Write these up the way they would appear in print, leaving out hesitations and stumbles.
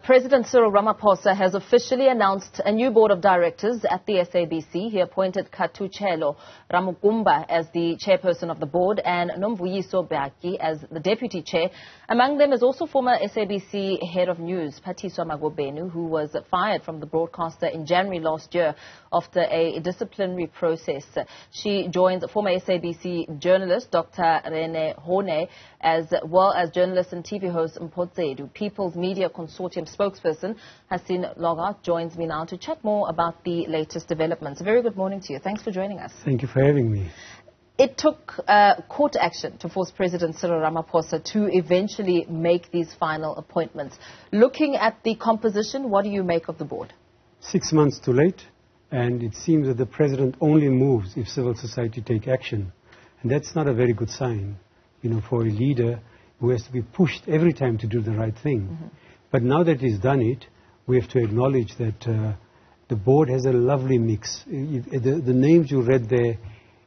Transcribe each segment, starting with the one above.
President Cyril Ramaphosa has officially announced a new board of directors at the SABC. He appointed Khathutshelo Ramukumba as the chairperson of the board and Nomvuyiso Batyi as the deputy chair. Among them is also former SABC head of news, Phathiswa Magopeni, who was fired from the broadcaster in January last year after a disciplinary process. She joins former SABC journalist Dr. Renee Horne, as well as journalist and TV host Mpho Tsedu. People's Media Consortium spokesperson Hassen Lorgat joins me now to chat more about the latest developments. A very good morning to you. Thanks for joining us. Thank you for having me. It took court action to force President Cyril Ramaphosa to eventually make these final appointments. Looking at the composition, what do you make of the board? 6 months too late, and it seems that the president only moves if civil society take action. And that's not a very good sign, for a leader who has to be pushed every time to do the right thing. Mm-hmm. But now that he's done it, we have to acknowledge that the board has a lovely mix. The names you read there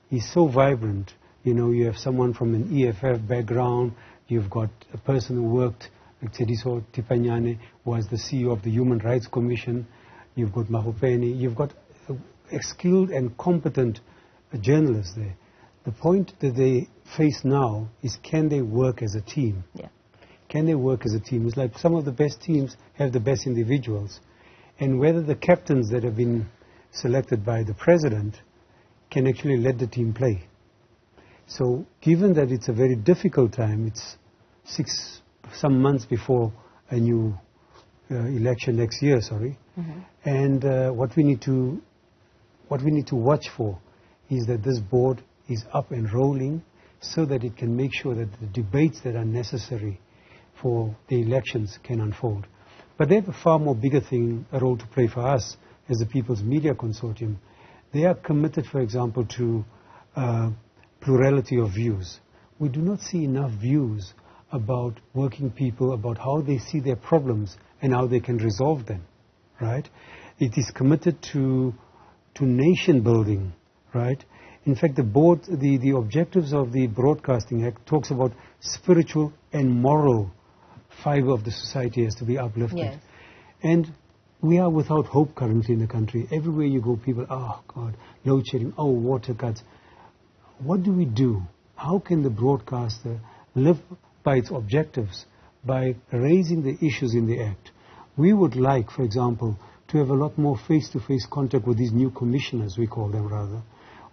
is so vibrant. You have someone from an EFF background. You've got a person who worked, like Cediso Tipanyane, who was the CEO of the Human Rights Commission. You've got Magopeni. You've got skilled and competent journalists there. The point that they face now is, can they work as a team? Yeah. Can they work as a team? It's like some of the best teams have the best individuals. And whether the captains that have been selected by the president can actually let the team play. So given that it's a very difficult time, it's some months before a new election next year, mm-hmm. And what we need to watch for is that this board is up and rolling so that it can make sure that the debates that are necessary for the elections can unfold. But they have a far more bigger role to play for us as the People's Media Consortium. They are committed, for example, to plurality of views. We do not see enough views about working people, about how they see their problems and how they can resolve them, right? It is committed to nation building, right? In fact, the board, the objectives of the Broadcasting Act talks about spiritual and moral fiber of the society has to be uplifted. Yes. And we are without hope currently in the country. Everywhere you go, people, oh God, load shedding, oh, water cuts. What do we do? How can the broadcaster live by its objectives by raising the issues in the act? We would like, for example, to have a lot more face-to-face contact with these new commissioners, we call them rather,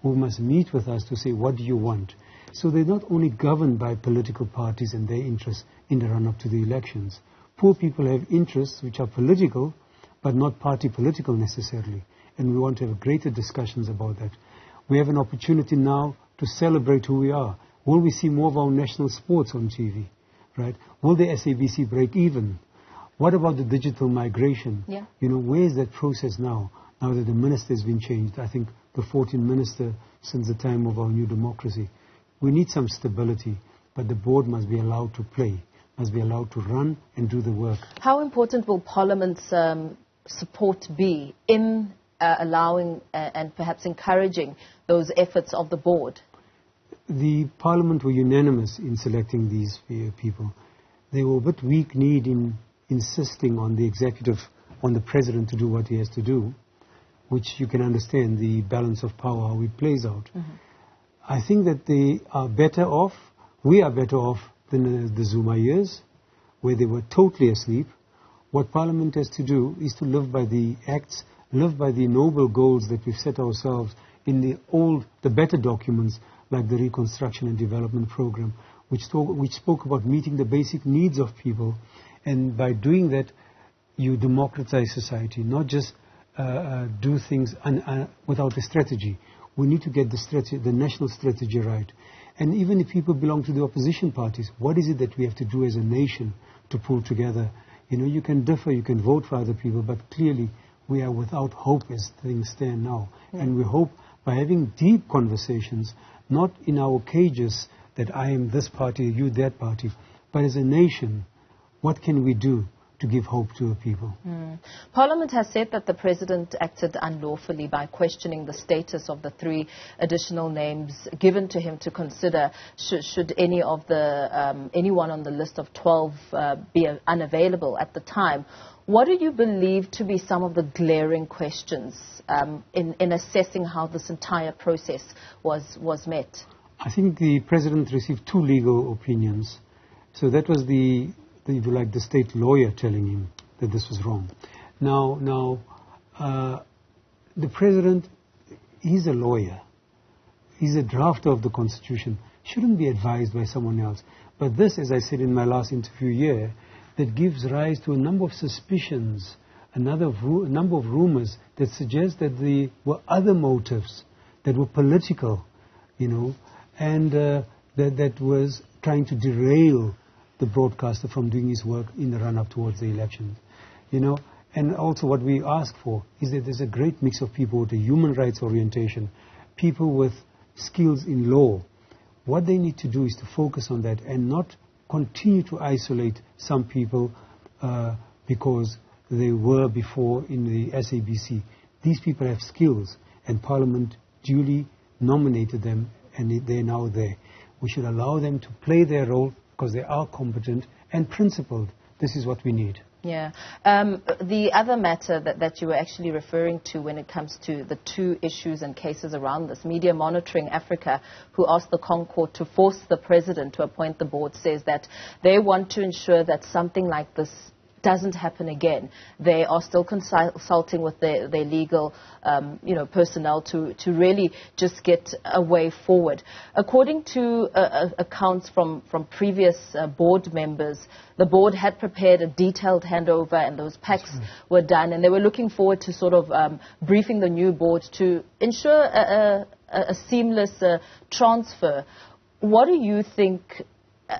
who must meet with us to say, what do you want? So they're not only governed by political parties and their interests in the run-up to the elections. Poor people have interests which are political, but not party political necessarily. And we want to have greater discussions about that. We have an opportunity now to celebrate who we are. Will we see more of our national sports on TV? Right? Will the SABC break even? What about the digital migration? Yeah. Where is that process now that the minister has been changed? I think the 14th minister since the time of our new democracy. We need some stability, but the board must be allowed to play, must be allowed to run and do the work. How important will Parliament's support be in allowing and perhaps encouraging those efforts of the board? The Parliament were unanimous in selecting these people. They were a bit weak-kneed in insisting on the executive, on the president to do what he has to do, which you can understand the balance of power, how it plays out. Mm-hmm. I think that they are better off, we are better off than the Zuma years, where they were totally asleep. What Parliament has to do is to live by the acts, live by the noble goals that we've set ourselves in the better documents, like the Reconstruction and Development Program, which spoke about meeting the basic needs of people. And by doing that, you democratize society, not just do things without a strategy. We need to get the national strategy right. And even if people belong to the opposition parties, what is it that we have to do as a nation to pull together? You can differ, you can vote for other people, but clearly we are without hope as things stand now. Yeah. And we hope by having deep conversations, not in our cages that I am this party, you that party, but as a nation, what can we do to give hope to the people. Parliament has said that the President acted unlawfully by questioning the status of the 3 additional names given to him to consider should any of the anyone on the list of 12 be unavailable at the time. What do you believe to be some of the glaring questions in assessing how this entire process was met? I think the President received 2 legal opinions. So that was the state lawyer telling him that this was wrong. Now, the President, he's a lawyer. He's a drafter of the Constitution. Shouldn't be advised by someone else. But this, as I said in my last interview here, that gives rise to a number of suspicions, a number of rumors that suggest that there were other motives that were political, and that was trying to derail the broadcaster from doing his work in the run-up towards the elections. And also what we ask for is that there's a great mix of people with a human rights orientation, people with skills in law. What they need to do is to focus on that and not continue to isolate some people because they were before in the SABC. These people have skills, and Parliament duly nominated them, and they're now there. We should allow them to play their role because they are competent and principled. This is what we need. Yeah. The other matter that you were actually referring to when it comes to the 2 issues and cases around this, Media Monitoring Africa, who asked the Concourt to force the President to appoint the board, says that they want to ensure that something like this doesn't happen again. They are still consulting with their legal personnel to really just get a way forward. According to accounts from previous board members, the board had prepared a detailed handover and those packs were done, and they were looking forward to sort of briefing the new board to ensure a seamless transfer. What do you think,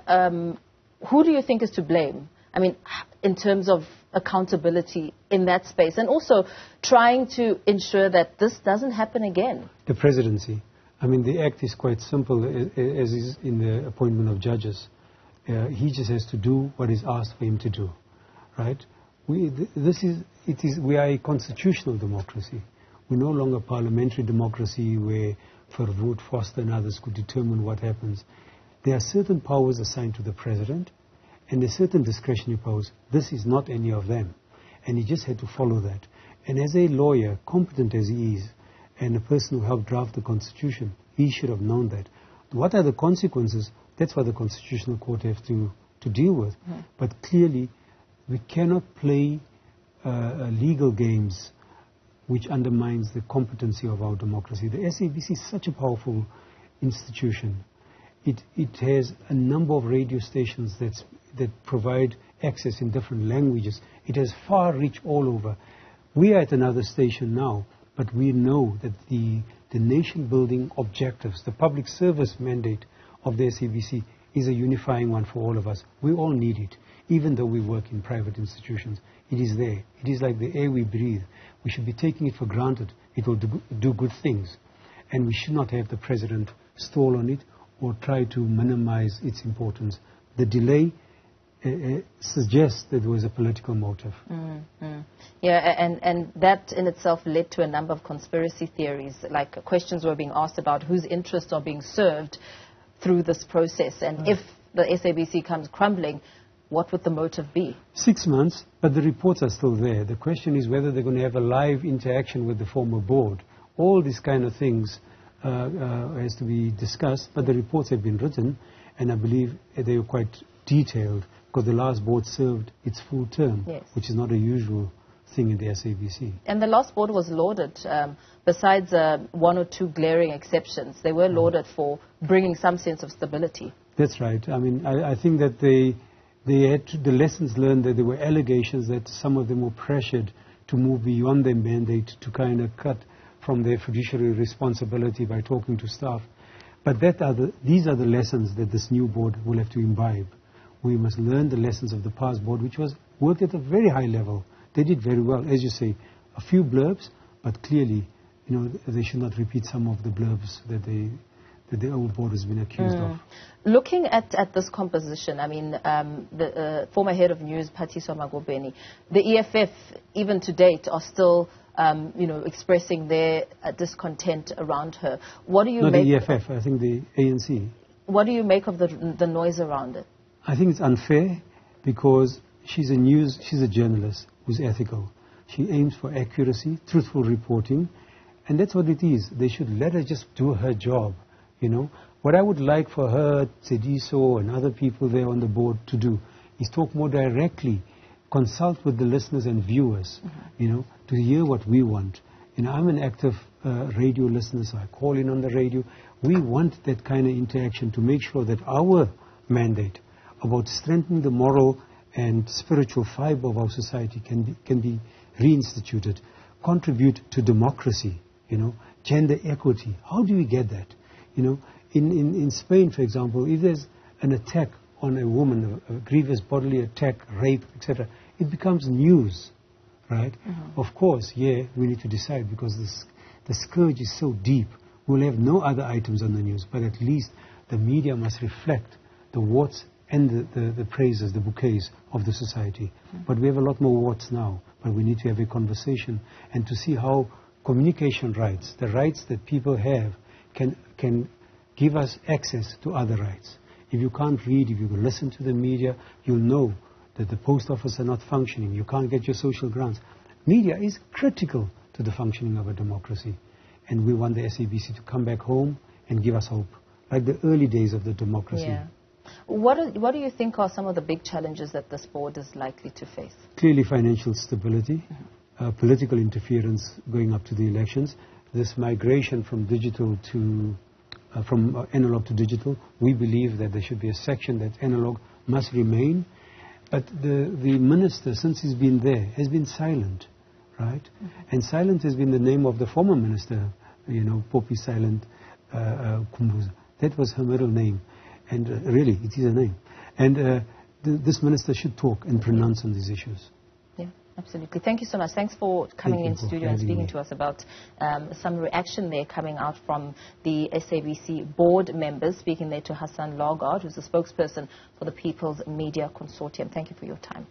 who do you think is to blame? I mean, in terms of accountability in that space, and also trying to ensure that this doesn't happen again? The presidency. I mean, the act is quite simple, as is in the appointment of judges. He just has to do what is asked for him to do, right? We are a constitutional democracy. We're no longer parliamentary democracy where Verwoerd, Foster and others could determine what happens. There are certain powers assigned to the president, and there's certain discretionary powers. This is not any of them. And he just had to follow that. And as a lawyer, competent as he is, and a person who helped draft the Constitution, he should have known that. What are the consequences? That's what the Constitutional Court have to deal with. But clearly, we cannot play legal games which undermines the competency of our democracy. The SABC is such a powerful institution. It has a number of radio stations that provide access in different languages. It has far reach all over. We are at another station now, but we know that the nation-building objectives, the public service mandate of the SABC is a unifying one for all of us. We all need it, even though we work in private institutions. It is there. It is like the air we breathe. We should be taking it for granted. It will do good things. And we should not have the president stall on it or try to minimize its importance. The delay suggests that there was a political motive. Yeah, and that in itself led to a number of conspiracy theories, like questions were being asked about whose interests are being served through this process, and if the SABC comes crumbling, what would the motive be? 6 months, but the reports are still there. The question is whether they're going to have a live interaction with the former board. All these kind of things has to be discussed, but the reports have been written, and I believe they were quite detailed, because the last board served its full term, which is not a usual thing in the SABC. And the last board was lauded, besides 1 or 2 glaring exceptions, they were lauded for bringing some sense of stability. That's right. I mean, I think that they had the lessons learned, that there were allegations that some of them were pressured to move beyond their mandate, to kind of cut from their fiduciary responsibility by talking to staff. But these are the lessons that this new board will have to imbibe. We must learn the lessons of the past board, which was worked at a very high level. They did very well, as you say, a few blurbs, but clearly, they should not repeat some of the blurbs that that the old board has been accused of. Looking at this composition, I mean, the former head of news, Phathiswa Magopeni, the EFF, even to date, are still, expressing their discontent around her. What do you make? Not the EFF, I think the ANC. What do you make of the noise around it? I think it's unfair because she's a journalist who's ethical. She aims for accuracy, truthful reporting, and that's what it is. They should let her just do her job, What I would like for her, Tsedu and other people there on the board to do is talk more directly, consult with the listeners and viewers, to hear what we want. I'm an active radio listener, so I call in on the radio. We want that kind of interaction to make sure that our mandate about strengthening the moral and spiritual fibre of our society can be reinstituted, contribute to democracy, gender equity. How do we get that? In Spain, for example, if there's an attack on a woman, a grievous bodily attack, rape, etc., it becomes news, right? Of course, we need to decide because the scourge is so deep. We'll have no other items on the news, but at least the media must reflect the warts and the praises, the bouquets of the society. But we have a lot more warts now, but we need to have a conversation and to see how communication rights, the rights that people have, can give us access to other rights. If you can't read, if you listen to the media, you'll know that the post office are not functioning. You can't get your social grants. Media is critical to the functioning of a democracy. And we want the SABC to come back home and give us hope, like the early days of the democracy. Yeah. What do you think are some of the big challenges that this board is likely to face? Clearly financial stability, political interference going up to the elections, this migration from digital to from analog to digital. We believe that there should be a section that analog must remain. But the minister, since he's been there, has been silent, right? And silent has been the name of the former minister, Poppy Silent Kumbuza. That was her middle name. And really, it is a name. And this minister should talk and pronounce on these issues. Yeah, absolutely. Thank you so much. Thanks for coming in studio and speaking to us about some reaction there coming out from the SABC board members, speaking there to Hassen Lorgat, who's the spokesperson for the People's Media Consortium. Thank you for your time.